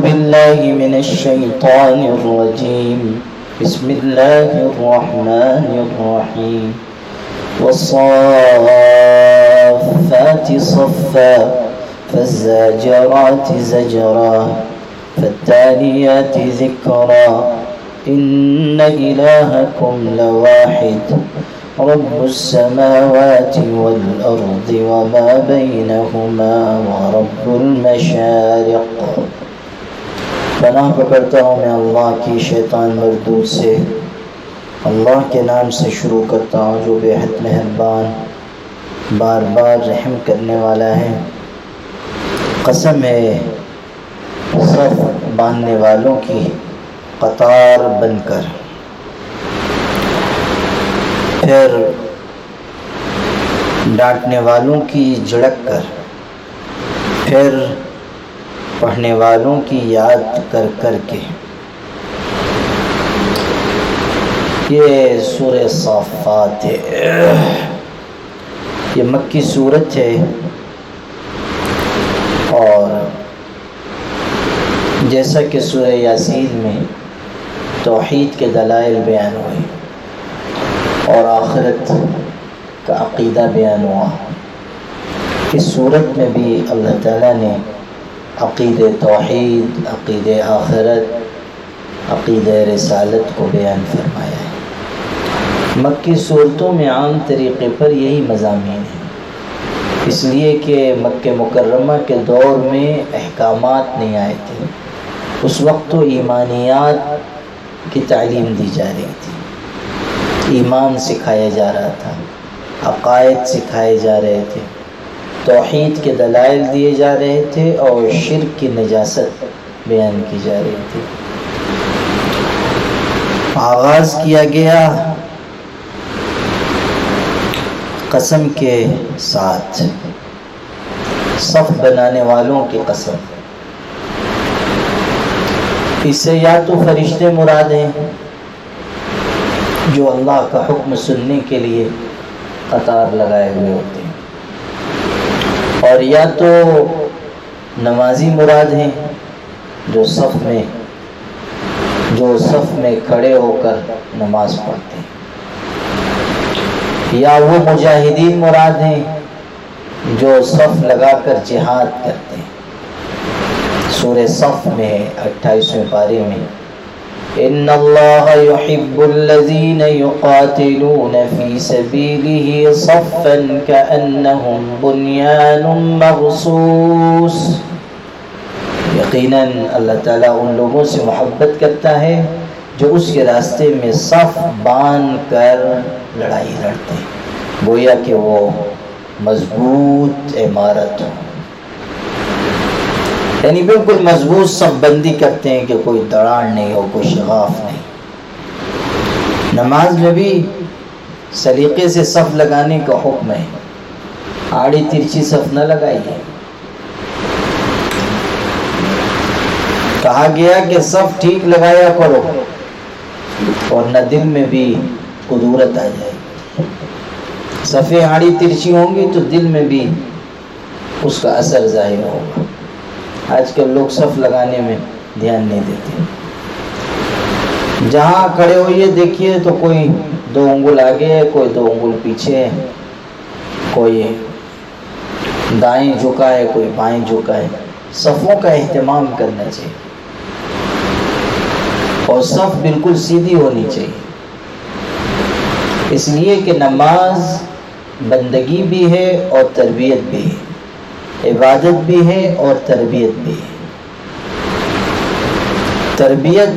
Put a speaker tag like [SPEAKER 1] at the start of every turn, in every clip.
[SPEAKER 1] بالله من الشيطان الرجيم. بسم الله الرحمن الرحيم. والصافات صفا فالزاجرات زجرا فالتاليات ذكرا إن إلهكم لواحد رب السماوات والأرض وما بينهما ورب المشارق. پناہ پکڑتا ہوں میں اللہ کی شیطان مردود سے. اللہ کے نام سے شروع کرتا ہوں جو بے حد مہربان بار بار رحم کرنے والا ہے. قسم ہے صف باندھنے والوں کی قطار بن کر، پھر ڈانٹنے والوں کی جھڑک کر، پھر پڑھنے والوں کی یاد کر کر کے. یہ سورہ صافات ہے. یہ مکی سورت ہے اور جیسا کہ سورہ یاسین میں توحید کے دلائل بیان ہوئے اور آخرت کا عقیدہ بیان ہوا، اس صورت میں بھی اللہ تعالیٰ نے عقید توحید، عقید آخرت، عقید رسالت کو بیان فرمایا ہے. مکی صورتوں میں عام طریقے پر یہی مضامین ہیں، اس لیے کہ مکہ مکرمہ کے دور میں احکامات نہیں آئے تھے. اس وقت تو ایمانیات کی تعلیم دی جا رہی تھی، ایمان سکھایا جا رہا تھا، عقائد سکھائے جا رہے تھے، توحید کے دلائل دیے جا رہے تھے اور شرک کی نجاست بیان کی جا رہی تھی. آغاز کیا گیا قسم کے ساتھ، صف بنانے والوں کی قسم. اس سے یا تو فرشتے مراد ہیں جو اللہ کا حکم سننے کے لیے قطار لگائے ہوئے ہوتے ہیں، اور یا تو نمازی مراد ہیں جو صف میں کھڑے ہو کر نماز پڑھتے ہیں، یا وہ مجاہدین مراد ہیں جو صف لگا کر جہاد کرتے ہیں. سورہ صف میں 28ویں پارے میں ان اللہ یحب الذین یقاتلون فی سبیلہ صفا کأنہم بنیان مرصوص. یقیناً اللہ تعالیٰ ان لوگوں سے محبت کرتا ہے جو اس کے راستے میں صف باندھ کر لڑائی لڑتے ہیں، گویا کہ وہ مضبوط عمارت ہو، یعنی بالکل مضبوط صف بندی کرتے ہیں کہ کوئی دراڑ نہیں ہو، کوئی شغاف نہیں. نماز میں بھی سلیقے سے صف لگانے کا حکم ہے، آڑی ترچھی صف نہ لگائیے. کہا گیا کہ صف ٹھیک لگایا کرو اور نہ دل میں بھی قدورت آ جائے. صفیں آڑی ترچھی ہوں گی تو دل میں بھی اس کا اثر ظاہر ہوگا. آج کل لوگ صف لگانے میں دھیان نہیں دیتے. جہاں کھڑے ہوئیے دیکھیے تو کوئی 2 انگل آگے ہے، کوئی 2 انگل پیچھے ہے، کوئی دائیں جھکا ہے، کوئی بائیں جھکا ہے. صفوں کا اہتمام کرنا چاہیے اور صف بالکل سیدھی ہونی چاہیے، اس لیے کہ نماز بندگی بھی ہے اور تربیت بھی ہے، عبادت بھی ہے اور تربیت بھی ہے. تربیت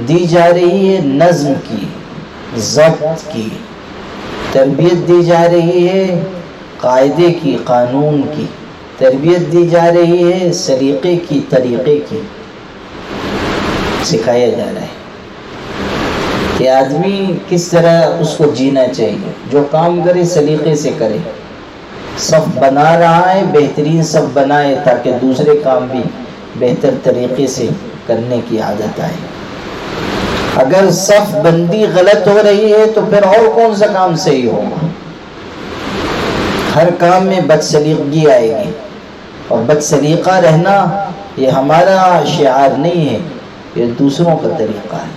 [SPEAKER 1] دی جا رہی ہے نظم کی، ضبط کی، تربیت دی جا رہی ہے قاعدے کی، قانون کی، تربیت دی جا رہی ہے سلیقے کی، طریقے کی. سکھایا جا رہا ہے کہ آدمی کس طرح اس کو جینا چاہیے، جو کام کرے سلیقے سے کرے. صف بنا رہا ہے بہترین صف بنائے تاکہ دوسرے کام بھی بہتر طریقے سے کرنے کی عادت آئے. اگر صف بندی غلط ہو رہی ہے تو پھر اور کون سا کام صحیح ہوگا؟ ہر کام میں بد سلیقگی آئے گی، اور بد سلیقہ رہنا یہ ہمارا شعار نہیں ہے، یہ دوسروں کا طریقہ ہے۔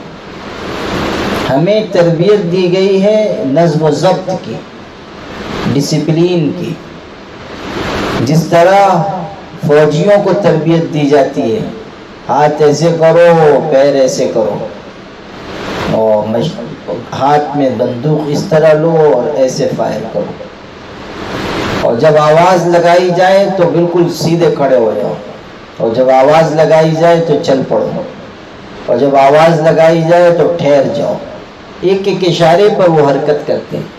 [SPEAKER 1] ہمیں تربیت دی گئی ہے نظم و ضبط کی، ڈسپلین کی، جس طرح فوجیوں کو تربیت دی جاتی ہے، ہاتھ ایسے کرو، پیر ایسے کرو، اور ہاتھ میں بندوق اس طرح لو اور ایسے فائر کرو، اور جب آواز لگائی جائے تو بالکل سیدھے کھڑے ہو جاؤ، اور جب آواز لگائی جائے تو چل پڑو، اور جب آواز لگائی جائے تو ٹھہر جاؤ۔ ایک ایک اشارے پر وہ حرکت کرتے ہیں۔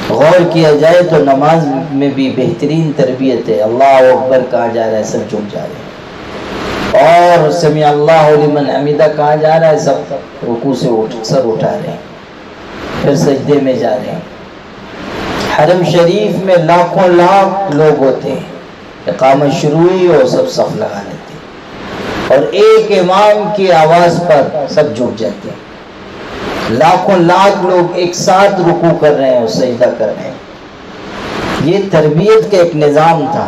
[SPEAKER 1] غور کیا جائے تو نماز میں بھی بہترین تربیت ہے۔ اللہ اکبر کہا جا رہا ہے، سب جھک جا رہے ہیں، اور سمع اللہ لمن حمدہ کہا جا رہا ہے، سب رکوع سے سر اٹھا رہے ہیں، پھر سجدے میں جا رہے ہیں۔ حرم شریف میں لاکھوں لاکھ لوگ ہوتے ہیں، اقامت شروع ہوئی اور سب صف لگا لیتے ہیں، اور ایک امام کی آواز پر سب جھک جاتے ہیں۔ لاکھوں لاکھ لوگ ایک ساتھ رکوع کر رہے ہیں اور سجدہ کر رہے ہیں۔ یہ تربیت کا ایک نظام تھا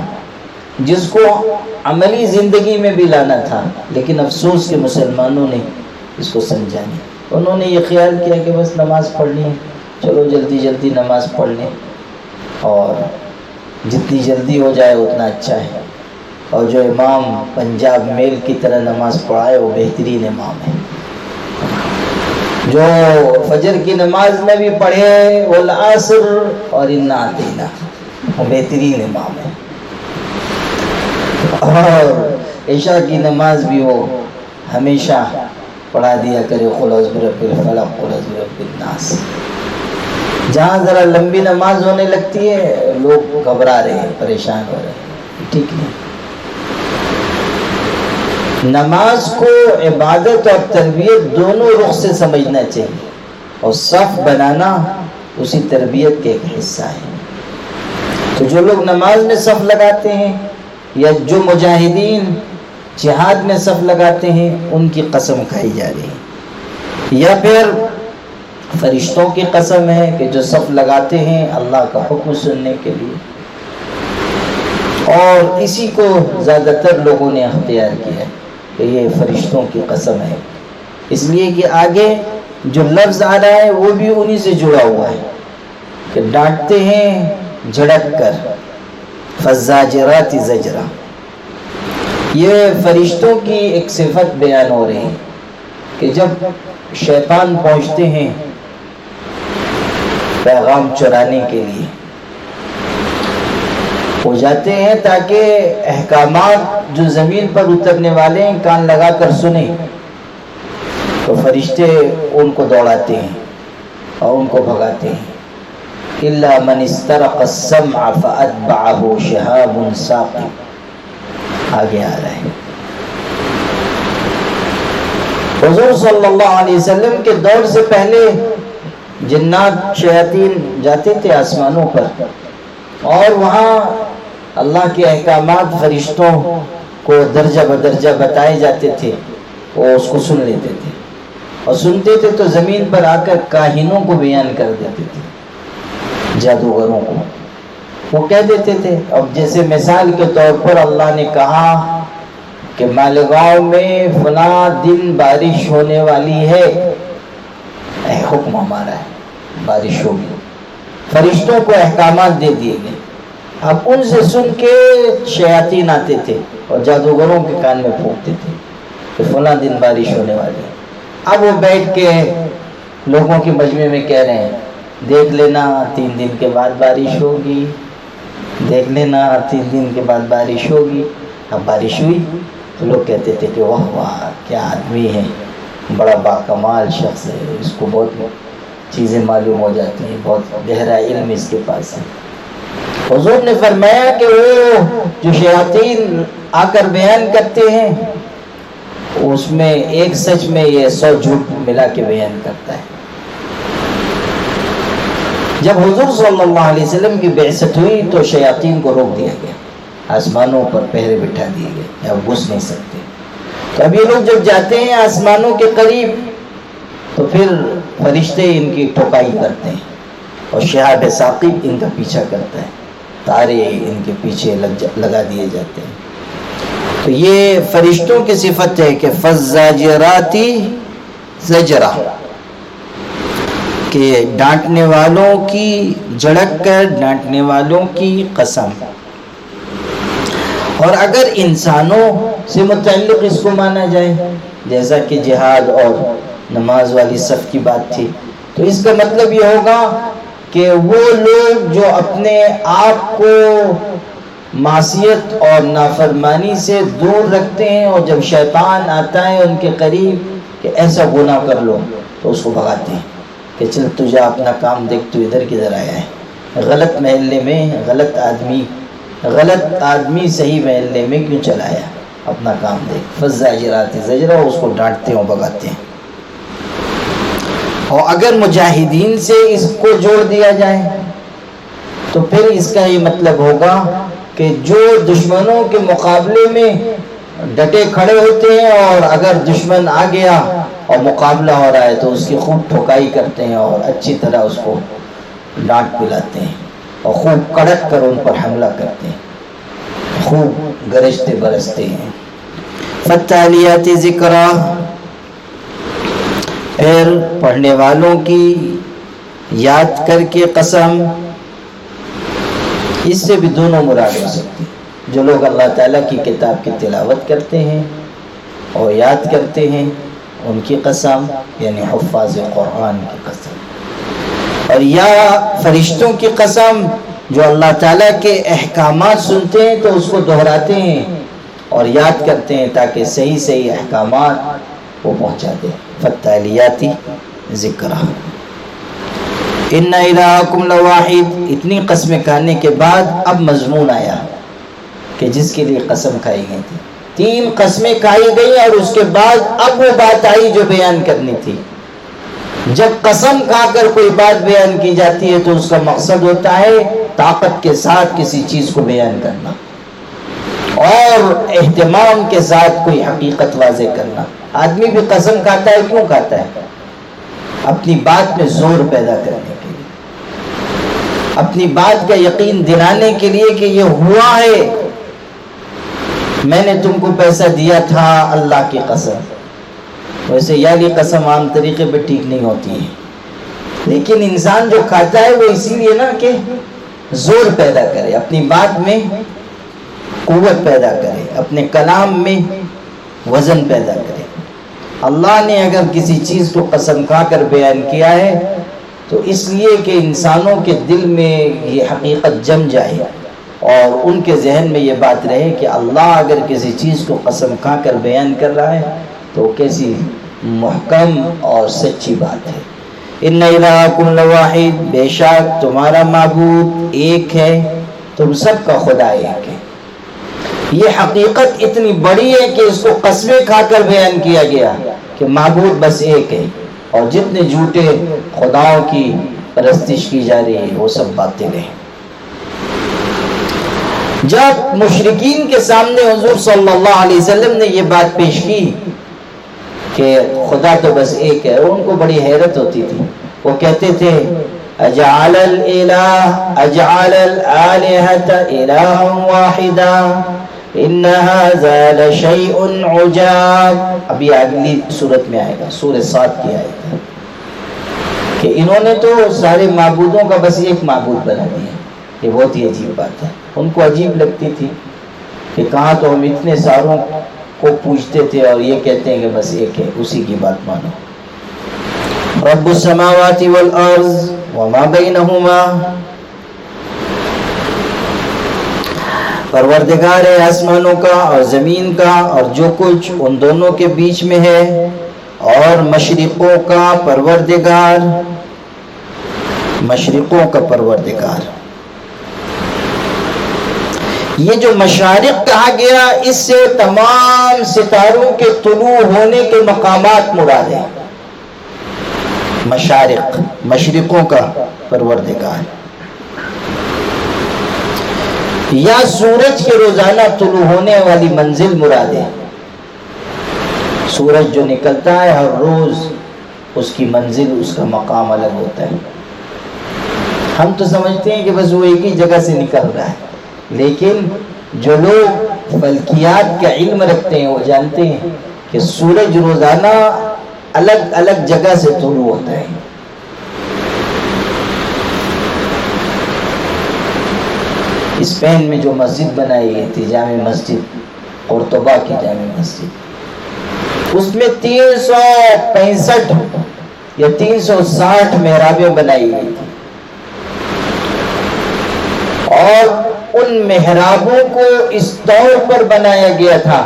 [SPEAKER 1] جس کو عملی زندگی میں بھی لانا تھا، لیکن افسوس کہ مسلمانوں نے اس کو سمجھا نہیں۔ انہوں نے یہ خیال کیا کہ بس نماز پڑھنی ہے، چلو جلدی جلدی نماز پڑھ لیں، اور جتنی جلدی ہو جائے اتنا اچھا ہے، اور جو امام پنجاب میل کی طرح نماز پڑھائے وہ بہترین امام ہے۔ جو فجر کی نماز میں بھی پڑھے والعصر اور انا اعطینا، وہ بہترین امام ہے، اور عشاء کی نماز بھی وہ ہمیشہ پڑھا دیا کرے قل اعوذ برب الفلق قل اعوذ برب الناس۔ جہاں ذرا لمبی نماز ہونے لگتی ہے لوگ گھبرا رہے ہیں، پریشان ہو رہے ہیں، ٹھیک نہیں۔ نماز کو عبادت اور تربیت دونوں رخ سے سمجھنا چاہیے، اور صف بنانا اسی تربیت کے ایک حصہ ہے۔ تو جو لوگ نماز میں صف لگاتے ہیں، یا جو مجاہدین جہاد میں صف لگاتے ہیں، ان کی قسم کھائی جا رہی ہے، یا پھر فرشتوں کی قسم ہے کہ جو صف لگاتے ہیں اللہ کا حکم سننے کے لیے، اور اسی کو زیادہ تر لوگوں نے اختیار کیا ہے کہ یہ فرشتوں کی قسم ہے، اس لیے کہ آگے جو لفظ آ رہا ہے وہ بھی انہی سے جڑا ہوا ہے کہ ڈانٹتے ہیں جھڑک کر، فالزاجرات زجرا۔ یہ فرشتوں کی ایک صفت بیان ہو رہی ہے کہ جب شیطان پہنچتے ہیں پیغام چرانے کے لیے، ہو جاتے ہیں تاکہ احکامات جو زمین پر اترنے والے ہیں کان لگا کر سنیں، تو فرشتے ان کو دوڑاتے ہیں اور ان کو بھگاتے ہیں۔ إِلَّا مَنِ اسْتَرَقَ السَّمْعَ فَأَتْبَعَهُ شِهَابٌ ثَاقِبٌ۔ آگے آ رہا ہے۔ حضور صلی اللہ علیہ وسلم کے دور سے پہلے جنات شیاطین جاتے تھے آسمانوں پر، اور وہاں اللہ کے احکامات فرشتوں کو درجہ بدرجہ بتائے جاتے تھے، وہ اس کو سن لیتے تھے، اور سنتے تھے تو زمین پر آ کر کاہنوں کو بیان کر دیتے تھے، جادوگروں کو وہ کہہ دیتے تھے۔ اب جیسے مثال کے طور پر اللہ نے کہا کہ مالیگاؤں میں فلاں دن بارش ہونے والی ہے، حکم ہمارا ہے بارش ہوگی، فرشتوں کو احکامات دے دیے گئے۔ اب ان سے سن کے شیاطین آتے تھے اور جادوگروں کے کان میں پھونکتے تھے کہ فلاں دن بارش ہونے والی ہے۔ اب وہ بیٹھ کے لوگوں کے مجمع میں کہہ رہے ہیں دیکھ لینا 3 دن کے بعد بارش ہوگی، دیکھ لینا 3 دن کے بعد بارش ہوگی۔ اب بارش ہوئی تو لوگ کہتے تھے کہ واہ واہ کیا آدمی ہے، بڑا باکمال شخص ہے، اس کو بہت چیزیں معلوم ہو جاتی ہیں، بہت گہرا علم اس کے پاس ہے۔ حضور نے فرمایا کہ وہ جو شیاطین آ کر بیان کرتے ہیں اس میں ایک سچ میں یہ 100 جھوٹ ملا کے بیان کرتا ہے۔ جب حضور صلی اللہ علیہ وسلم کی بعثت ہوئی تو شیاطین کو روک دیا گیا، آسمانوں پر پہرے بٹھا دیے گئے، اب گھس نہیں سکتے۔ تو اب یہ لوگ جب جاتے ہیں آسمانوں کے قریب تو پھر فرشتے ان کی ٹھکائی کرتے ہیں، اور شہاب ثاقب ان کا پیچھا کرتا ہے، تارے ان کے پیچھے لگا دیے جاتے ہیں۔ تو یہ فرشتوں کی صفت ہے کہ فالزاجراتی زجرا، کہ ڈانٹنے والوں کی جھڑک کر ڈانٹنے والوں کی قسم۔ اور اگر انسانوں سے متعلق اس کو مانا جائے، جیسا کہ جہاد اور نماز والی صف کی بات تھی، تو اس کا مطلب یہ ہوگا کہ وہ لوگ جو اپنے آپ کو معصیت اور نافرمانی سے دور رکھتے ہیں، اور جب شیطان آتا ہے ان کے قریب کہ ایسا گناہ کر لو تو اس کو بھگاتے ہیں کہ چل تجھے اپنا کام دیکھ، تو ادھر کدھر آیا ہے، غلط محلے میں غلط آدمی صحیح محلے میں کیوں چلایا، اپنا کام دیکھ۔ فالزاجرات زجرا، اس کو ڈانٹتے ہیں اور بھگاتے ہیں۔ اور اگر مجاہدین سے اس کو جوڑ دیا جائے تو پھر اس کا یہ مطلب ہوگا کہ جو دشمنوں کے مقابلے میں ڈٹے کھڑے ہوتے ہیں، اور اگر دشمن آ گیا اور مقابلہ ہو رہا ہے تو اس کی خوب ٹھوکائی کرتے ہیں اور اچھی طرح اس کو ڈانٹ پلاتے ہیں اور خوب کڑک کر ان پر حملہ کرتے ہیں، خوب گرجتے برستے ہیں۔ فالتالیات ذکرا، پھر پڑھنے والوں کی یاد کر کے قسم۔ اس سے بھی دونوں مراد ہو سکتی، جو لوگ اللہ تعالیٰ کی کتاب کی تلاوت کرتے ہیں اور یاد کرتے ہیں ان کی قسم، یعنی حفاظ قرآن کی قسم، اور یا فرشتوں کی قسم جو اللہ تعالیٰ کے احکامات سنتے ہیں تو اس کو دہراتے ہیں اور یاد کرتے ہیں تاکہ صحیح احکامات وہ پہنچا دیں۔ فالتالیات ذکرا، ان الہکم لواحد۔ اتنی قسمیں کھانے کے بعد اب مضمون آیا کہ جس کے لیے قسم کھائی گئی تھی۔ 3 قسمیں کھائی گئی اور اس کے بعد اب وہ بات آئی جو بیان کرنی تھی۔ جب قسم کھا کر کوئی بات بیان کی جاتی ہے تو اس کا مقصد ہوتا ہے طاقت کے ساتھ کسی چیز کو بیان کرنا اور اہتمام کے ساتھ کوئی حقیقت واضح کرنا۔ آدمی بھی قسم کھاتا ہے، کیوں کھاتا ہے؟ اپنی بات میں زور پیدا کرنے کے لیے، اپنی بات کا یقین دلانے کے لیے کہ یہ ہوا ہے، میں نے تم کو پیسہ دیا تھا اللہ کی قسم۔ ویسے یاری قسم عام طریقے پہ ٹھیک نہیں ہوتی ہے، لیکن انسان جو کھاتا ہے وہ اسی لیے نا کہ زور پیدا کرے، اپنی بات میں قوت پیدا کرے، اپنے کلام میں وزن پیدا کرے۔ اللہ نے اگر کسی چیز کو قسم کھا کر بیان کیا ہے تو اس لیے کہ انسانوں کے دل میں یہ حقیقت جم جائے اور ان کے ذہن میں یہ بات رہے کہ اللہ اگر کسی چیز کو قسم کھا کر بیان کر رہا ہے تو کیسی محکم اور سچی بات ہے۔ ان الہکم لواحد، بے شک تمہارا معبود ایک ہے، تم سب کا خدا ایک ہے۔ یہ حقیقت اتنی بڑی ہے کہ اس کو قسمیں کھا کر بیان کیا گیا کہ معبود بس ایک ہے، اور جتنے جھوٹے خداؤں کی پرستش کی جا رہی ہے وہ سب باطل ہیں۔ جب مشرکین کے سامنے حضور صلی اللہ علیہ وسلم نے یہ بات پیش کی کہ خدا تو بس ایک ہے، ان کو بڑی حیرت ہوتی تھی۔ وہ کہتے تھے اجعل الآلہۃ الہا واحدا ان ھذا لشیء عجاب۔ ابھی اگلی صورت میں آئے گا، سورہ صاد کی آیت ہے کہ انہوں نے تو سارے معبودوں کا بس ایک معبود بنا دیا۔ یہ بہت ہی عجیب بات ہے، ان کو عجیب لگتی تھی کہ کہاں تو ہم اتنے ساروں کو پوچھتے تھے اور یہ کہتے ہیں کہ بس ایک ہے، اسی کی بات مانو۔ رب السماوات والارض وما بینہما، پروردگار ہے آسمانوں کا اور زمین کا اور جو کچھ ان دونوں کے بیچ میں ہے، اور مشرقوں کا پروردگار، مشرقوں کا پروردگار۔ یہ جو مشارق کہا گیا اس سے تمام ستاروں کے طلوع ہونے کے مقامات مراد ہیں۔ مشارق، مشرقوں کا پروردگار، یا سورج کے روزانہ طلوع ہونے والی منزل مراد ہے۔ سورج جو نکلتا ہے ہر روز اس کی منزل، اس کا مقام الگ ہوتا ہے۔ ہم تو سمجھتے ہیں کہ بس وہ ایک ہی جگہ سے نکل رہا ہے، لیکن جو لوگ فلکیات کا علم رکھتے ہیں وہ جانتے ہیں کہ سورج روزانہ الگ الگ جگہ سے طلوع ہوتا ہے. اسپین میں جو مسجد بنائی گئی تھی جامع مسجد قرطبہ کی جامع مسجد, اس میں 365 یا 360 محرابیں بنائی گئی تھی, اور ان محرابوں کو اس طور پر بنایا گیا تھا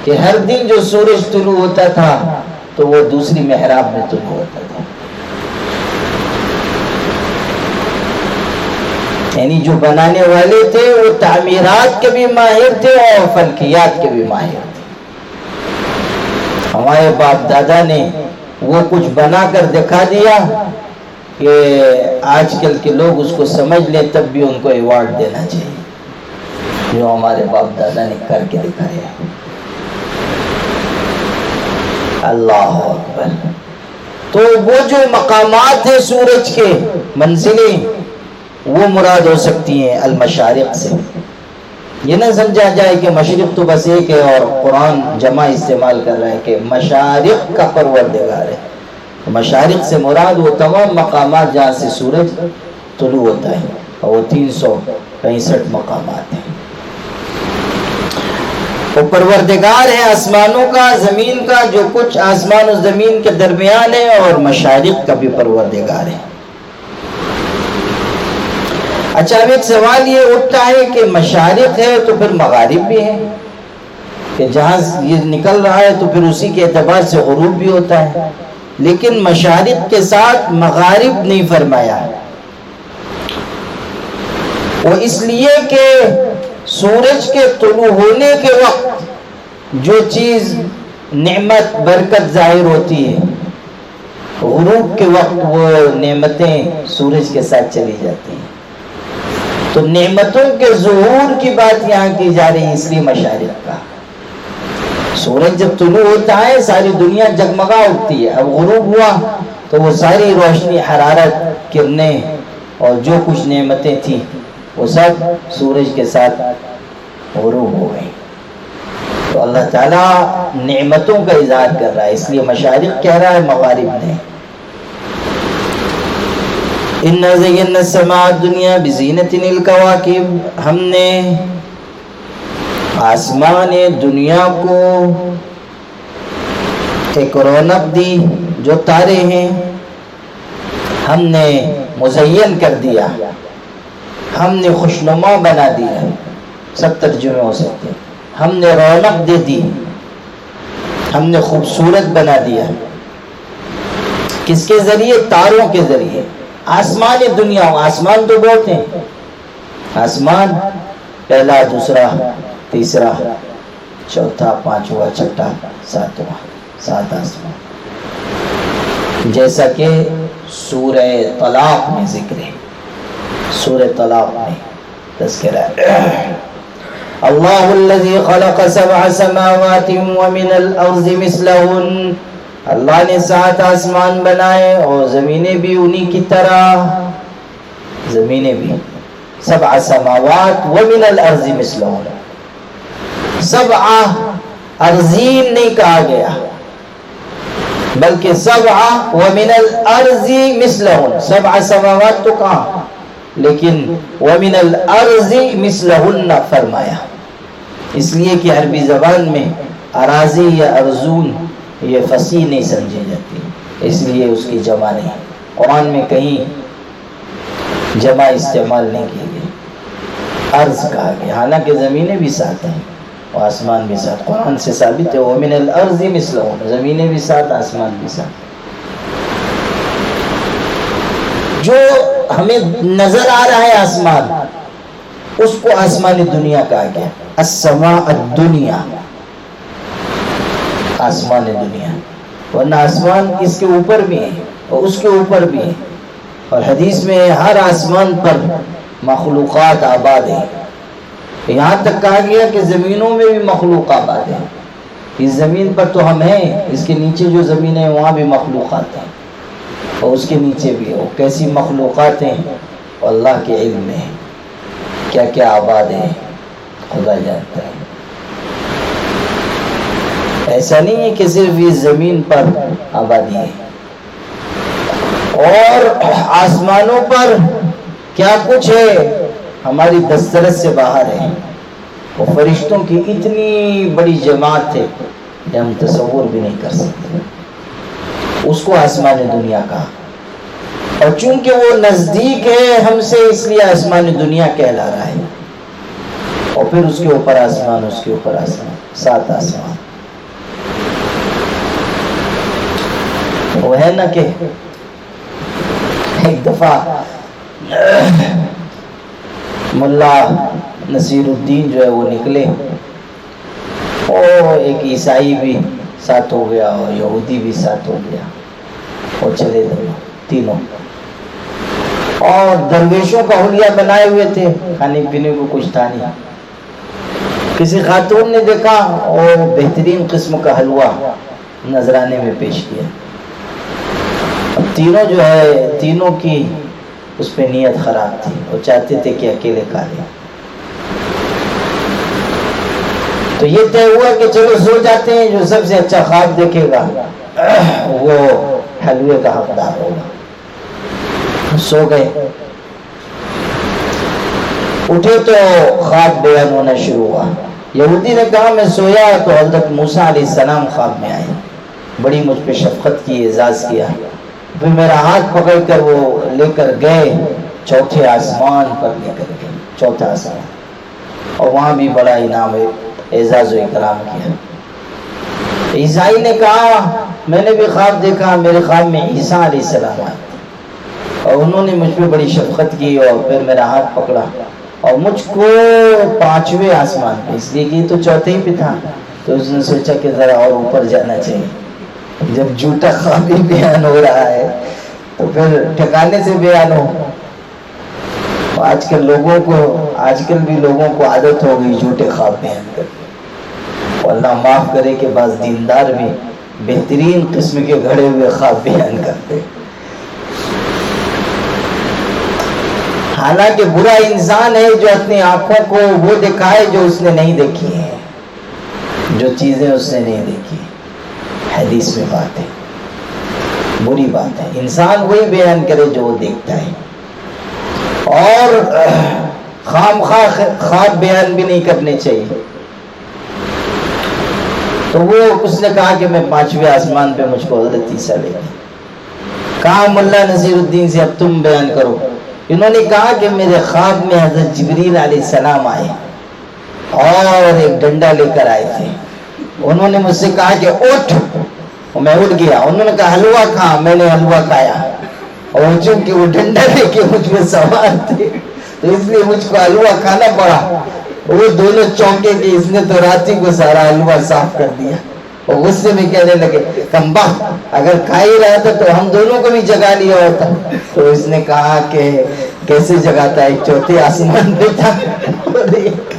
[SPEAKER 1] کہ ہر دن جو سورج طلوع ہوتا تھا تو وہ دوسری محراب میں طلوع ہوتا تھا. یعنی جو بنانے والے تھے وہ تعمیرات کے بھی ماہر تھے اور فلکیات کے بھی ماہر تھے. ہمارے باپ دادا نے وہ کچھ بنا کر دکھا دیا کہ آج کل کے لوگ اس کو سمجھ لیں, تب بھی ان کو ایوارڈ دینا چاہیے جو ہمارے باپ دادا نے کر کے دکھایا. اللہ اکبر. تو وہ جو مقامات ہیں سورج کے منزلیں وہ مراد ہو سکتی ہیں المشارق سے. یہ نہ سمجھا جائے کہ مشرق تو بس ایک ہے اور قرآن جمع استعمال کر رہا ہے کہ مشارق کا پروردگار ہے. مشارق سے مراد وہ تمام مقامات جہاں سے سورج طلوع ہوتا ہے, اور وہ 365 مقامات ہیں. وہ پروردگار ہے آسمانوں کا زمین کا, جو کچھ آسمان و زمین کے درمیان ہے, اور مشارق کا بھی پروردگار ہے. اچھا, اب ایک سوال یہ اٹھتا ہے کہ مشارق ہے تو پھر مغارب بھی ہے, کہ جہاں یہ نکل رہا ہے تو پھر اسی کے اعتبار سے غروب بھی ہوتا ہے, لیکن مشارق کے ساتھ مغارب نہیں فرمایا. وہ اس لیے کہ سورج کے طلوع ہونے کے وقت جو چیز نعمت برکت ظاہر ہوتی ہے, غروب کے وقت وہ نعمتیں سورج کے ساتھ چلی جاتی ہیں. تو نعمتوں کے ظہور کی بات یہاں کی جا رہی ہے, اس لیے مشارق کا. سورج جب طلوع ہوتا ہے ساری دنیا جگمگا اٹھتی ہے, اب غروب ہوا تو وہ ساری روشنی, حرارت, کرنیں اور جو کچھ نعمتیں تھیں وہ سب سورج کے ساتھ غروب ہو گئی. تو اللہ تعالیٰ نعمتوں کا اظہار کر رہا ہے, اس لیے مشارق کہہ رہا ہے, مغارب نہیں. اِنَّا زَيَّنَّا السَّمَاءَ الدُّنْيَا بِزِينَةٍ الْكَوَاكِبِ, ہم نے آسمان دنیا کو ایک رونق دی, جو تارے ہیں ہم نے مزین کر دیا, ہم نے خوشنما بنا دیا. سب ترجمے ہو سکتے. ہم نے رونق دے دی, ہم نے خوبصورت بنا دیا. کس کے ذریعے؟ تاروں کے ذریعے. آسمان دنیا, آسمان تو بہت ہیں, آسمان پہلا, دوسرا, تیسرا, چوتھا, پانچواں, چھٹا, ساتواں, 7 آسمان, جیسا کہ سورہ طلاق میں ذکر ہے. سورہ طلاق میں تذکرہ ہے, اللہ الذی خلق 7 سماوات ومن الارض مثلہن, اللہ نے 7 آسمان بنائے اور زمینیں بھی انہی کی طرح, زمینیں بھی 7 سماوات ومن الارض مثلہن. 7 ارضین نہیں کہا گیا بلکہ 7 ومن الارض مثلہن. 7 سماوات تو کہا, لیکن ومن الارض مثلہن فرمایا, اس لیے کہ عربی زبان میں اراضی یا ارضون یہ فصیح نہیں سمجھی جاتی, اس لیے اس کی جمع نہیں. قرآن میں کہیں جمع استعمال نہیں کی گئی, ارض کہا گیا. حالانکہ زمینیں بھی 7 ہیں اور آسمان بھی 7, قرآن سے ثابت ہے ومن الارض مثلہن, زمینیں بھی 7, آسمان بھی 7. جو ہمیں نظر آ رہا ہے آسمان, اس کو آسمان دنیا کہا گیا. السماء الدنیا, آسمان دنیا. ورنہ آسمان اس کے اوپر بھی ہے اور اس کے اوپر بھی ہے, اور حدیث میں ہر آسمان پر مخلوقات آباد ہیں. یہاں تک کہا گیا کہ زمینوں میں بھی مخلوق آباد ہیں. اس زمین پر تو ہم ہیں, اس کے نیچے جو زمینیں ہیں وہاں بھی مخلوقات ہیں, اور اس کے نیچے بھی ہو. کیسی مخلوقات ہیں اللہ کے علم میں, کیا کیا آباد ہیں. خدا جانتا ہے۔ ایسا نہیں ہے کہ صرف اس زمین پر آبادی ہے، اور آسمانوں پر کیا کچھ ہے ہماری دسترس سے باہر ہے۔ وہ فرشتوں کی اتنی بڑی جماعت ہے کہ ہم تصور بھی نہیں کر سکتے، اس کو آسمان دنیا کہا۔ اور چونکہ وہ نزدیک ہے ہم سے، اس لیے آسمان دنیا کہلا رہا ہے۔ اور پھر اس کے اوپر آسمان، اس کے اوپر آسمان، 7 آسمان۔ وہ ہے نا کہ ایک دفعہ ملا نصیر الدین جو ہے وہ نکلے، اور ایک عیسائی بھی ساتھ ہو گیا اور یہودی بھی ساتھ ہو گیا، اور چلے تینوں، اور درویشوں کا حلیہ بنائے ہوئے تھے، کھانے پینے کو کچھ تھا نہیں۔ کسی خاتون نے دیکھا اور بہترین قسم کا حلوہ نذرانے میں پیش کیا۔ اب تینوں جو ہے، تینوں کی اس پہ نیت خراب تھی، اور چاہتے تھے کہ اکیلے کھا لیں۔ تو یہ طے ہوا کہ چلو سو جاتے ہیں، جو سب سے اچھا خواب دیکھے گا وہ حلوے کا حقدار ہوگا۔ سو گئے، اٹھے تو خواب بیان ہونا شروع ہوا۔ یہودی نے کہا میں سویا تو حضرت موسیٰ علیہ السلام خواب میں آئے، بڑی مجھ پہ شفقت کی، اعزاز کیا، پھر میرا ہاتھ پکڑ کر وہ لے کر گئے چوتھے آسمان پر، لے کر گئے چوتھا آسمان، اور وہاں بھی بڑا انعام اعزاز و اکرام کیا۔ عیسائی نے کہا میں نے بھی خواب دیکھا، میرے خواب میں عیسیٰ علیہ السلام آئے، اور انہوں نے مجھ پہ بڑی شفقت کی، اور پھر میرا ہاتھ پکڑا اور مجھ کو 5ویں آسمان پہ، اس لیے کہ تو چوتھے ہی پہ تھا، تو اس نے سوچا کہ ذرا اور اوپر جانا چاہیے۔ جب جھوٹا خواب ہی بیان ہو رہا ہے تو پھر ٹھکانے سے بیان ہو۔ آج کل بھی لوگوں کو عادت ہو گئی جھوٹے خواب بیان کرنے، اور اللہ معاف کرے کہ بعض دیندار بھی بہترین قسم کے گھڑے ہوئے خواب بیان کرتے۔ حالانکہ برا انسان ہے جو اپنی آنکھوں کو وہ دکھائے جو اس نے نہیں دیکھی ہے، جو چیزیں اس نے نہیں دیکھی۔ حدیث میں بات ہے، بری بات ہے، انسان وہی بیان کرے جو وہ دیکھتا ہے، اور خام خواہ خواب بیان بھی نہیں کرنے چاہیے۔ تو وہ اس نے کہا کہ میں 5ویں آسمان پہ مجھ کو حضرت عیسیٰ لے گئے۔ کہا ملا نصیر الدین سے اب تم بیان کرو۔ انہوں نے کہا کہ میرے خواب میں حضرت جبریل علیہ السلام آئے اور ایک ڈنڈا لے کر آئے تھے۔ انہوں نے مجھ سے کہا کہ اٹھ، اور میں اٹھ گیا۔ انہوں نے کہا حلوہ کھا، میں نے حلوہ کھایا، اور چونکہ وہ ڈنڈا لے کے مجھ میں سوار تھے تو اس لیے مجھ کو حلوہ کھانا پڑا۔ وہ دونوں چونکے کہ اس نے تو رات ہی کو سارا حلوہ صاف کر دیا، اور غصے میں کہنے لگے کمبخت، اگر کھا ہی رہا تھا تو ہم دونوں کو بھی جگا لیا ہوتا۔ تو اس نے کہا کہ کیسے جگاتا ہے، 4تھے آسمان پہ تھا اور ایک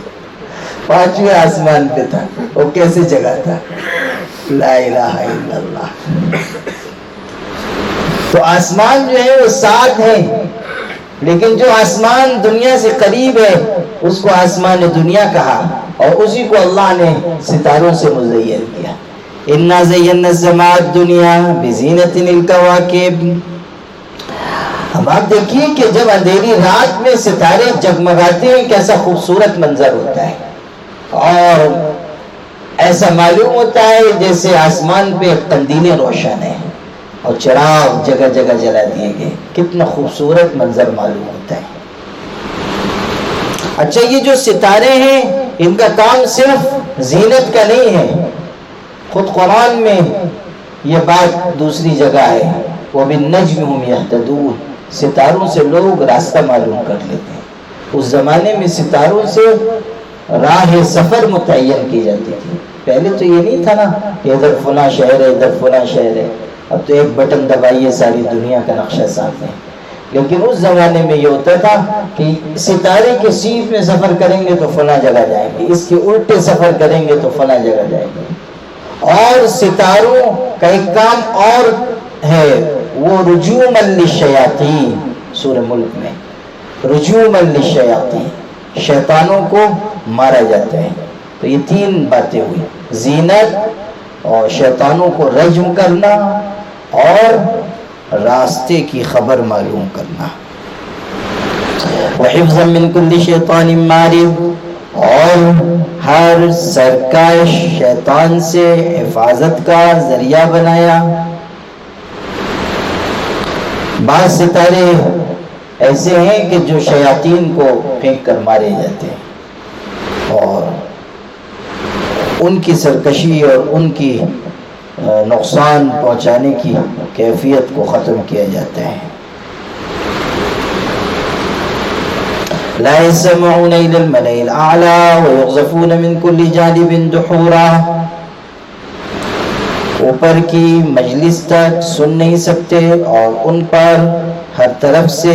[SPEAKER 1] 5ویں آسمان پہ تھا، وہ کیسے جگاتا؟ لا الہ الا اللہ۔ تو آسمان جو ہے وہ 7 ہے، لیکن جو آسمان دنیا سے قریب ہے اس کو آسمان دنیا کہا، اور اسی کو اللہ نے ستاروں سے مزین کیا۔ اِنَّا زَيَّنَّا السَّمَاءَ الدُّنْيَا بِزِينَةٍ الْكَوَاكِبِ۔ اب آپ دیکھیے کہ جب اندھیری رات میں ستارے جگمگاتے ہیں کیسا خوبصورت منظر ہوتا ہے، اور ایسا معلوم ہوتا ہے جیسے آسمان پہ قندیلیں روشن ہیں اور چراغ جگہ جگہ جلا دیے گئے، کتنا خوبصورت منظر معلوم ہوتا ہے۔ اچھا، یہ جو ستارے ہیں ان کا کام صرف زینت کا نہیں ہے، خود قرآن میں یہ بات دوسری جگہ ہے، وَبِالنَّجْمِ هُمْ يَهْتَدُونَ، ستاروں سے لوگ راستہ معلوم کر لیتے ہیں۔ اس زمانے میں ستاروں سے راہ سفر متعین کی جاتی تھی۔ پہلے تو یہ نہیں تھا نا کہ ادھر فلاں شہر ہے، ادھر فلاں شہر ہے، اب تو ایک بٹن دبائیے ساری دنیا کا نقشہ سامنے۔ لیکن اس زمانے میں یہ ہوتا تھا کہ ستارے کے سیدھ میں سفر کریں گے تو فلاں جگہ جائیں گے، اس کے الٹے سفر کریں گے تو فلاں جگہ جائیں گے۔ اور ستاروں کا ایک کام اور ہے، وہ رجوما للشیاطین، سورہ ملک میں رجوما للشیاطین، شیطانوں کو مارا جاتا ہے۔ تو یہ تین باتیں ہوئی، زینت اور شیطانوں کو رجم کرنا اور راستے کی خبر معلوم کرنا۔ وحفظا من کل شیطان مارد، اور ہر سرکش شیطان سے حفاظت کا ذریعہ بنایا۔ بعض ستارے ایسے ہیں کہ جو شیاطین کو پھینک کر مارے جاتے ہیں، اور ان کی سرکشی اور ان کی نقصان پہنچانے کی کیفیت کو ختم کیا جاتا ہے۔ لا يسمعون إلى الملأ الأعلى ويقذفون من كل جانب دحورا، اوپر کی مجلس تک سن نہیں سکتے اور ان پر ہر طرف سے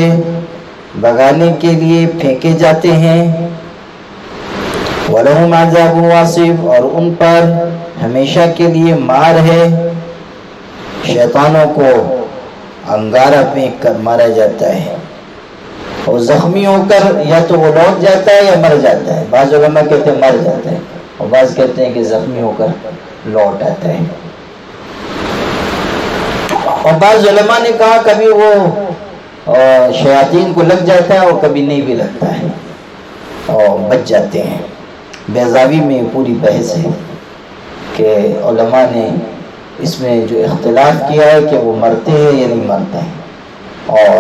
[SPEAKER 1] بگانے کے لیے پھینکے جاتے ہیں۔ وَلَهُمْ عَذَابٌ وَاصِبٌ، اور ان پر ہمیشہ کے لیے مار ہے۔ شیطانوں کو انگارہ پھینک کر مارا جاتا ہے، اور زخمی ہو کر یا تو وہ لوٹ جاتا ہے یا مر جاتا ہے۔ بعض علماء کہتے ہیں مر جاتا ہے، اور بعض کہتے ہیں کہ زخمی ہو کر لوٹ آتا ہے۔ اور بعض علماء نے کہا کبھی وہ شیاطین کو لگ جاتا ہے اور کبھی نہیں بھی لگتا ہے اور بچ جاتے ہیں۔ بیضاوی میں پوری بحث ہے کہ علماء نے اس میں جو اختلاف کیا ہے کہ وہ مرتے ہیں یا نہیں مرتے ہیں، اور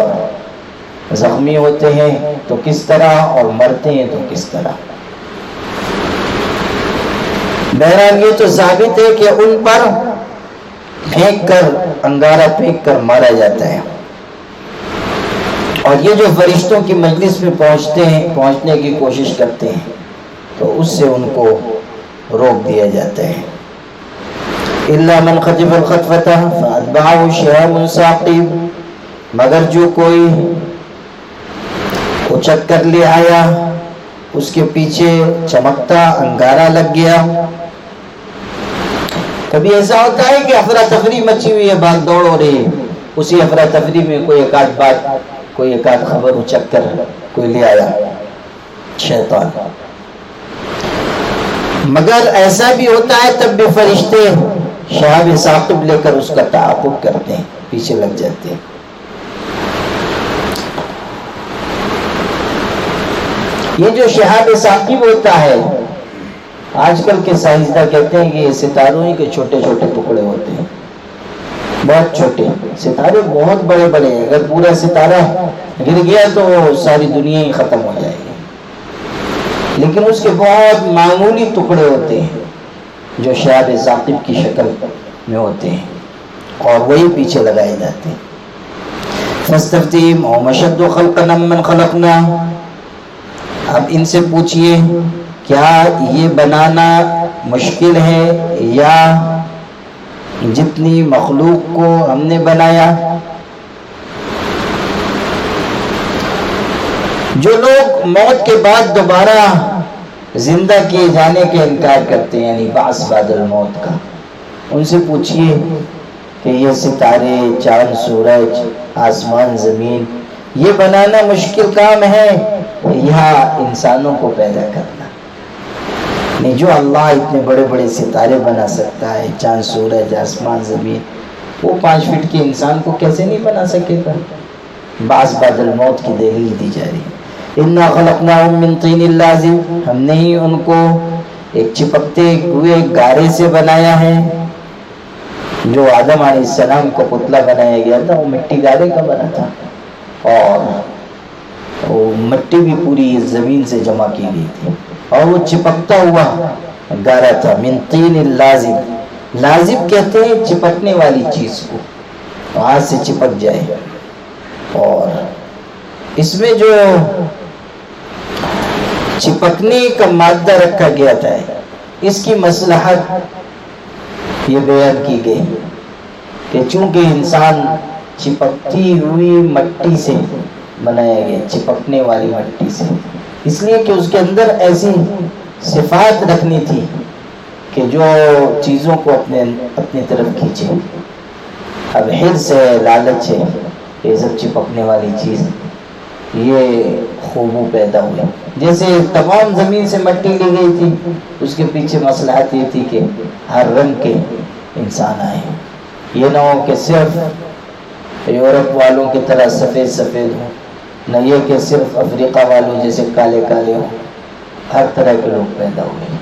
[SPEAKER 1] زخمی ہوتے ہیں تو کس طرح اور مرتے ہیں تو کس طرح۔ بہرحال یہ تو ثابت ہے کہ ان پر پھینک کر انگارہ پھینک کر مارا جاتا ہے، اور یہ جو فرشتوں کی مجلس میں پہنچتے ہیں، پہنچنے کی کوشش کرتے ہیں، تو اس سے ان کو روک دیا جاتا ہے۔ إِلَّا مَنْ خَطِفَ الْخَطْفَةَ فَأَتْبَعَهُ شِهَابٌ ثَاقِبٌ، مگر جو کوئی اچک کر لے آیا، اس کے پیچھے چمکتا انگارہ لگ گیا۔ کبھی ایسا ہوتا ہے کہ افراتفری مچی ہوئی ہے، بھاگ دوڑ ہو رہی ہے، اسی افراتفری میں کوئی ایک آدھ بات، کوئی ایک آدھ خبر اچک کر کوئی لے آیا شیطان۔ مگر ایسا بھی ہوتا ہے تب بھی فرشتے شہاب ثاقب لے کر اس کا تعاقب کرتے ہیں، پیچھے لگ جاتے ہیں۔ یہ جو شہاب ثاقب ہوتا ہے، آج کل کے سائنسداں کہتے ہیں کہ یہ ستاروں ہی کے چھوٹے چھوٹے ٹکڑے ہوتے ہیں، بہت چھوٹے۔ ستارے بہت بڑے بڑے ہیں، اگر پورا ستارہ گر گیا تو ساری دنیا ہی ختم ہو جائے گی، لیکن اس کے بہت معمولی ٹکڑے ہوتے ہیں جو شہاب ثاقب کی شکل میں ہوتے ہیں، اور وہی پیچھے لگائے جاتے ہیں۔ فَاسْتَفْتِهِمْ أَهُمْ أَشَدُّ خَلْقًا أَمَّنْ خَلَقْنَا، اب ان سے پوچھئے کیا یہ بنانا مشکل ہے یا جتنی مخلوق کو ہم نے بنایا۔ جو لوگ موت کے بعد دوبارہ زندہ کیے جانے کے انکار کرتے ہیں، یعنی بعث بعد الموت کا، ان سے پوچھئے کہ یہ ستارے، چاند، سورج، آسمان، زمین، یہ بنانا مشکل کام ہے یا انسانوں کو پیدا کرنا؟ نہیں، جو اللہ اتنے بڑے بڑے ستارے بنا سکتا ہے، چاند، سورج، آسمان، زمین، وہ 5 فٹ کے انسان کو کیسے نہیں بنا سکے گا؟ بعث بعد الموت کی دلیل دی جا رہی ہے۔ اِنَّا خَلَقْنَاهُم مِّن طِينٍ لَازِبٍ، ہم نے ہی ان کو ایک چپکتے ہوئے گارے سے بنایا ہے۔ جو آدم علیہ السلام کو پتلا بنایا گیا تھا وہ مٹی گارے کا بنا تھا، اور وہ مٹی بھی پوری زمین سے جمع کی گئی تھی، اور وہ چپکتا ہوا گارا تھا۔ من طین لازب، لازب کہتے ہیں چپکنے والی چیز کو، ہاتھ سے چپک جائے، اور اس میں جو چپکنے کا مادہ رکھا گیا تھا، اس کی مصلحت یہ بیان کی گئی کہ چونکہ انسان چپکتی ہوئی مٹی سے بنایا گیا، چپکنے والی مٹی سے، اس لیے کہ اس کے اندر ایسی صفات رکھنی تھی کہ جو چیزوں کو اپنی طرف کھینچے۔ اب حرص ہے، لالچ ہے، یہ سب چپکنے والی چیز یہ خوبو پیدا ہوئی. جیسے تمام زمین سے مٹی لی گئی تھی، اس کے پیچھے مصلحت یہ تھی کہ ہر رنگ کے انسان آئے. یہ نہ ہو کہ صرف یورپ والوں کی طرح سفید سفید ہوں، نہ یہ کہ صرف افریقہ والوں جیسے کالے کالے ہوں. ہر طرح کے لوگ پیدا ہوئے.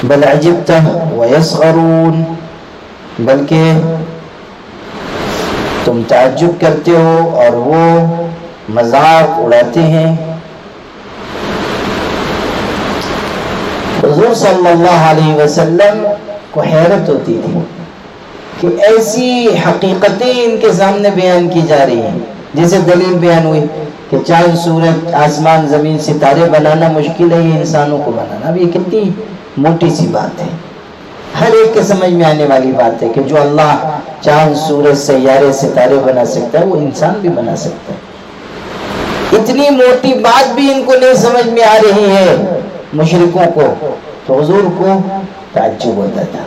[SPEAKER 1] بل عجبت ویسخرون، بلکہ تم تعجب کرتے ہو اور وہ مذاق اڑاتے ہیں. حضور صلی اللہ علیہ وسلم کو حیرت ہوتی تھی کہ ایسی حقیقتیں ان کے سامنے بیان کی جا رہی ہیں. جیسے دلیل بیان ہوئی کہ چاند سورج آسمان زمین ستارے بنانا مشکل ہے، یہ انسانوں کو بنانا. اب یہ کتنی موٹی سی بات ہے، ہر ایک کے سمجھ میں آنے والی بات ہے کہ جو اللہ چاند سورج سیارے ستارے بنا سکتا ہے وہ انسان بھی بنا سکتا ہے. اتنی موٹی بات بھی ان کو نہیں سمجھ میں آ رہی ہے مشرکوں کو، تو حضور کو تعجب ہوتا تھا.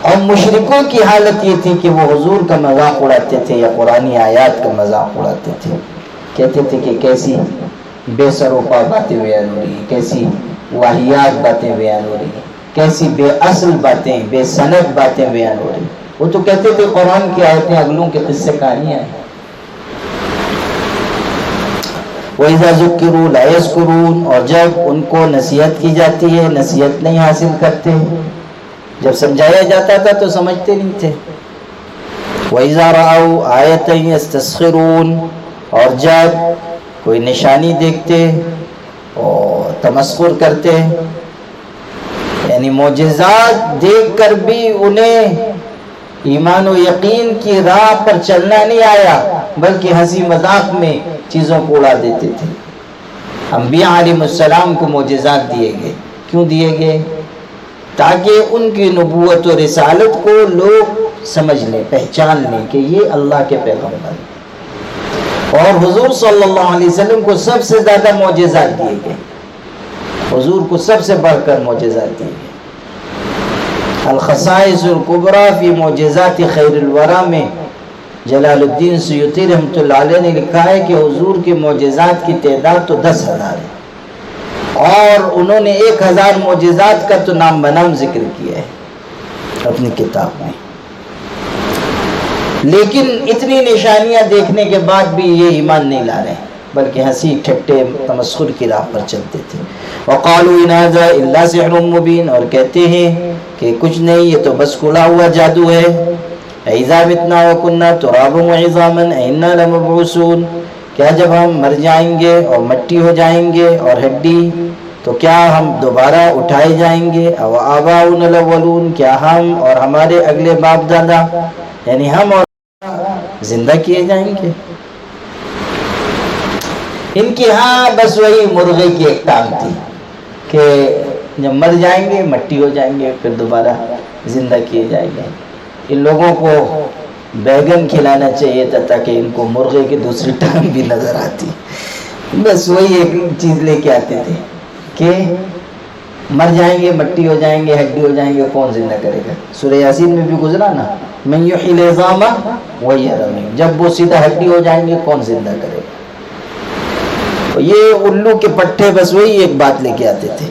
[SPEAKER 1] اور مشرکوں کی حالت یہ تھی کہ وہ حضور کا مذاق اڑاتے تھے یا قرآنی آیات کا مذاق اڑاتے تھے. کہتے تھے کہ کیسی بے سر و پا باتیں بیان ہو رہی ہیں، کیسی واہیات باتیں بیان ہو رہی ہیں، کیسی بے اصل باتیں، بے سند باتیں بیان ہو رہی ہیں. وہ تو کہتے تھے قرآن کی آیتیں اگلوں کے قصے کہانیاں ہیں. وَإِذَا ذُكِّرُوا لَا يَذْكُرُونَ، اور جب ان کو نصیحت کی جاتی ہے نصیحت نہیں حاصل کرتے. جب سمجھایا جاتا تھا تو سمجھتے نہیں تھے. وَإِذَا رَأَوْا آیَةً يَسْتَسْخِرُونَ، اور جب کوئی نشانی دیکھتے اور تمسخر کرتے. یعنی معجزات دیکھ کر بھی انہیں ایمان و یقین کی راہ پر چلنا نہیں آیا، بلکہ ہنسی مذاق میں چیزوں کو اڑا دیتے تھے. انبیاء علیہ السلام کو معجزات دیے گئے. کیوں دیے گئے؟ تاکہ ان کی نبوت و رسالت کو لوگ سمجھ لیں، پہچان لیں کہ یہ اللہ کے پیغمبر ہیں. اور حضور صلی اللہ علیہ وسلم کو سب سے زیادہ معجزات دیے گئے. حضور کو سب سے بڑھ کر معجزات دیے گئے. الخصائص الکبریٰ فی معجزات خیر الورا میں جلال الدین سیوطی رحمۃ اللہ علیہ نے لکھا ہے کہ حضور کے معجزات کی تعداد تو 10,000 ہے، اور انہوں نے 1,000 معجزات کا تو نام بنام ذکر کیا ہے اپنی کتاب میں. لیکن اتنی نشانیاں دیکھنے کے بعد بھی یہ ایمان نہیں لا رہے، بلکہ ہنسی ٹھٹے تمسخر کی راہ پر چلتے تھے. وقالوا ان هذا الا سحر مبین، اور کہتے ہیں کہ کچھ نہیں، یہ تو بس کھلا ہوا جادو ہے. اذا متنا وكنا ترابا وعظاما انا لمبعوثون، کیا جب ہم مر جائیں گے اور مٹی ہو جائیں گے اور ہڈی، تو کیا ہم دوبارہ اٹھائے جائیں گے؟ او آباؤنا الاولون، کیا ہم اور ہمارے اگلے باپ دادا یعنی ہم اور زندہ کیے جائیں گے؟ ان کی ہاں بس وہی مرغے کی ایک ٹانگ تھی کہ جب مر جائیں گے مٹی ہو جائیں گے پھر دوبارہ زندہ کیے جائیں گے. ان لوگوں کو بیگن کھلانا چاہیے تھا تاکہ ان کو مرغے کی دوسری ٹانگ بھی نظر آتی. بس وہی ایک چیز لے کے آتے تھے کہ مر جائیں گے مٹی ہو جائیں گے ہڈی ہو جائیں گے، کون زندہ کرے گا؟ سورہ یاسین میں بھی گزرا نا، من یحیی العظام وہی رمیم، جب وہ سیدھا ہڈی ہو جائیں گے کون زندہ کرے گا؟ یہ الو کے پٹھے بس وہی ایک بات لے کے آتے تھے.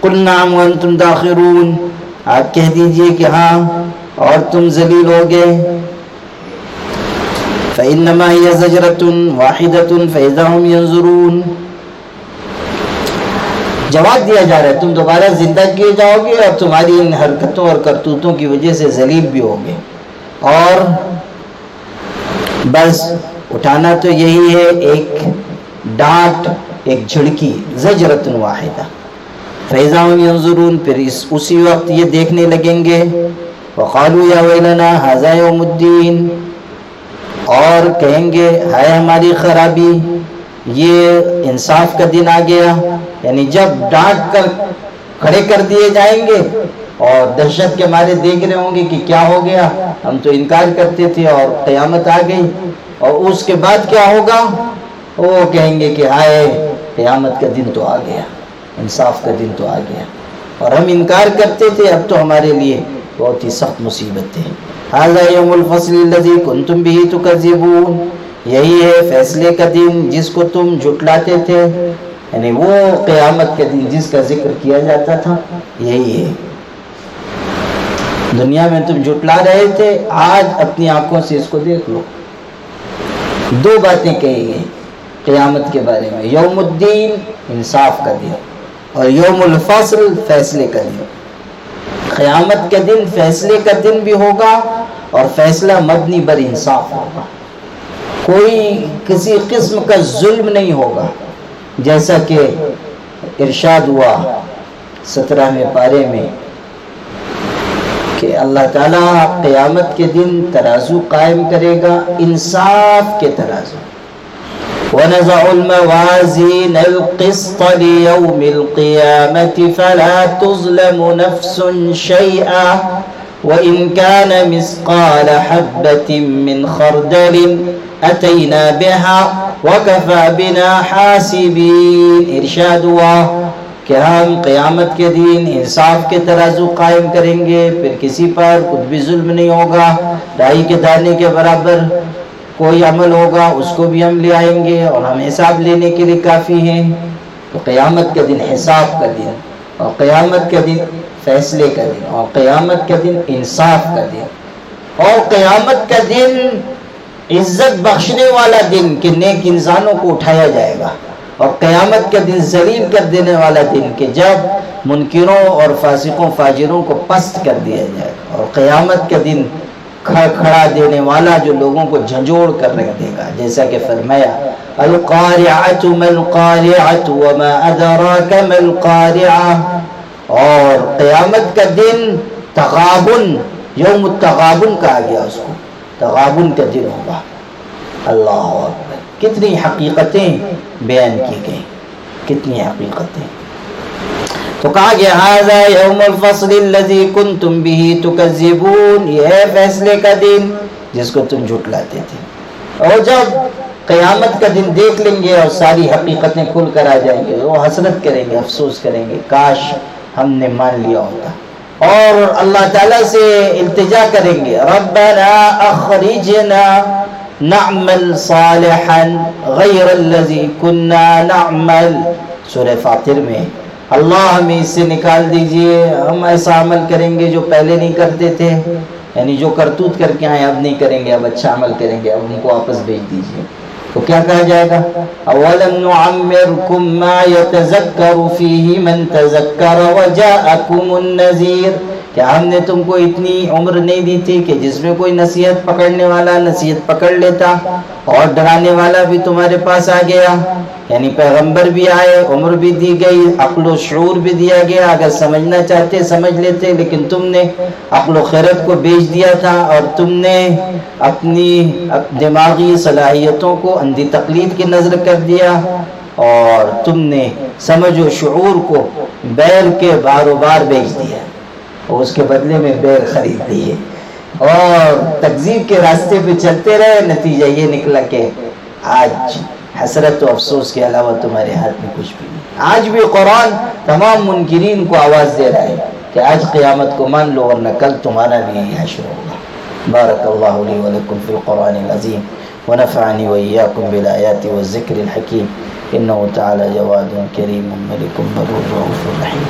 [SPEAKER 1] قل نعم وانتم داخرون، آپ کہہ دیجئے کہ ہاں اور تم ذلیل ہو گئے. فإنما هي زجرة واحدة فإذا هم ينظرون، جواب دیا جا رہا ہے تم دوبارہ زندہ کیے جاؤ گے اور تمہاری ان حرکتوں اور کرتوتوں کی وجہ سے ذلیل بھی ہوگے، اور بس اٹھانا تو یہی ہے، ایک ڈانٹ ایک جھڑکی، زجرۃ واحدہ. فإذا هم ينظرون، پھر اسی وقت یہ دیکھنے لگیں گے. وقالوا یا ویلنا ھذا یوم الدین، اور کہیں گے ہائے ہماری خرابی، یہ انصاف کا دن آ گیا. یعنی جب ڈانٹ کر کھڑے کر دیے جائیں گے اور دہشت کے مارے دیکھ رہے ہوں گے کہ کیا ہو گیا، ہم تو انکار کرتے تھے اور قیامت آ گئی، اور اس کے بعد کیا ہوگا؟ وہ کہیں گے کہ ہائے قیامت کا دن تو آ گیا، انصاف کا دن تو آ گیا، اور ہم انکار کرتے تھے، اب تو ہمارے لیے بہت ہی سخت مصیبت ہے. ھذا یوم الفصل الذی کنتم بہ تکذبون، یہی ہے فیصلے کا دن جس کو تم جھٹلاتے تھے، یعنی وہ قیامت کے دن جس کا ذکر کیا جاتا تھا یہی ہے۔ دنیا میں تم جھٹلا رہے تھے، آج اپنی آنکھوں سے اس کو دیکھ لو۔ دو باتیں کہی گئی قیامت کے بارے میں، یوم الدین انصاف کا دن اور یوم الفصل فیصلے کا دن۔ قیامت کے دن فیصلے کا دن بھی ہوگا اور فیصلہ مبنی بر انصاف ہوگا، کوئی کسی قسم کا ظلم نہیں ہوگا، جیسا کہ ارشاد ہوا 17ویں پارے میں کہ اللہ تعالیٰ قیامت کے دن ترازو قائم کرے گا، انصاف کے ترازو۔ وَنَزَعُ الْمَوَازِينَ الْقِسْطَ لِيَوْمِ الْقِيَامَةِ فَلَا تُظْلَمُ نَفْسٌ شَيْئًا وَإِنْ كَانَ مِثْقَالَ حَبَّةٍ مِّنْ خَرْدَلٍ أَتَيْنَا بِهَا وَكَفَى بِنَا حَاسِبِينَ۔ ارشاد ہوا کہ ہم قیامت کے دن انصاف کے ترازو قائم کریں گے، پھر کسی پر کچھ بھی ظلم نہیں ہوگا، رائی کے دانے کے برابر کوئی عمل ہوگا اس کو بھی ہم لے آئیں گے اور ہم حساب لینے کے لیے کافی ہیں۔ تو قیامت کا دن حساب کا دن، اور قیامت کا دن فیصلے کا دن، اور قیامت کا دن انصاف کا دن، اور قیامت کا دن عزت بخشنے والا دن کہ نیک انسانوں کو اٹھایا جائے گا، اور قیامت کا دن ذلیل کر دینے والا دن کہ جب منکروں اور فاسقوں فاجروں کو پست کر دیا جائے گا، اور قیامت کا دن کھڑا دینے والا جو لوگوں کو جھنجھوڑ کر رکھ دے گا، جیسا کہ فرمایا القارعۃ ما القارعۃ وما ادراک ما القارعۃ۔ اور قیامت کا دن تغابن، یوم التغابن کہا گیا اس کو، تغابن کا دن ہوگا۔ اللہ اکبر، کتنی حقیقتیں بیان کی گئی، کتنی حقیقتیں۔ تو کہا گیا ھذا یوم الفصل الذی کنتم بہ تکذبون، یہ ہے فیصلے کا دن جس کو تم جھٹلاتے تھے۔ اور جب قیامت کا دن دیکھ لیں گے اور ساری حقیقتیں کھل کر آ جائیں گے، وہ حسرت کریں گے، افسوس کریں گے کاش ہم نے مان لیا ہوتا، اور اللہ تعالیٰ سے التجا کریں گے ربنا اخرجنا نعمل صالحا غیر الذی کنا نعمل۔ سورہ فاطر میں اللہ ہمیں اس سے نکال دیجئے، ہم ایسا عمل کریں گے جو پہلے نہیں کرتے تھے، یعنی جو کرتوت کر کے آئے اب نہیں کریں گے، اب اچھا عمل کریں گے، اب ان کو واپس بھیج دیجئے۔ تو کیا کہا جائے گا اولم نعمرکم ما یتذکر فیہ من تذکر وجاءکم النذیر، کیا ہم نے تم کو اتنی عمر نہیں دی تھی کہ جس میں کوئی نصیحت پکڑنے والا نصیحت پکڑ لیتا، اور ڈرانے والا بھی تمہارے پاس آ گیا، یعنی پیغمبر بھی آئے، عمر بھی دی گئی، عقل و شعور بھی دیا گیا، اگر سمجھنا چاہتے سمجھ لیتے، لیکن تم نے عقل و خیرت کو بیچ دیا تھا، اور تم نے اپنی دماغی صلاحیتوں کو اندھی تقلید کی نظر کر دیا، اور تم نے سمجھ و شعور کو بیل کے بارو بار بیچ دیا، اور اس کے بدلے میں بیل خرید لیے، اور تکذیب کے راستے پہ چلتے رہے، نتیجہ یہ نکلا کہ آج حسرت و افسوس کے علاوہ تمہارے ہاتھ میں کچھ بھی نہیں۔ آج بھی قرآن تمام منکرین کو آواز دے رہا ہے کہ آج قیامت کو مان لو ورنہ کل تمہارا بھی یہی حشر ہوگا۔ بارک اللہ لی ولکم فی القرآن العظیم ونفعنی وإیاکم بالآیات والذکر الحکیم، انہ تعالی جواد کریم ملک بر رؤوف رحیم۔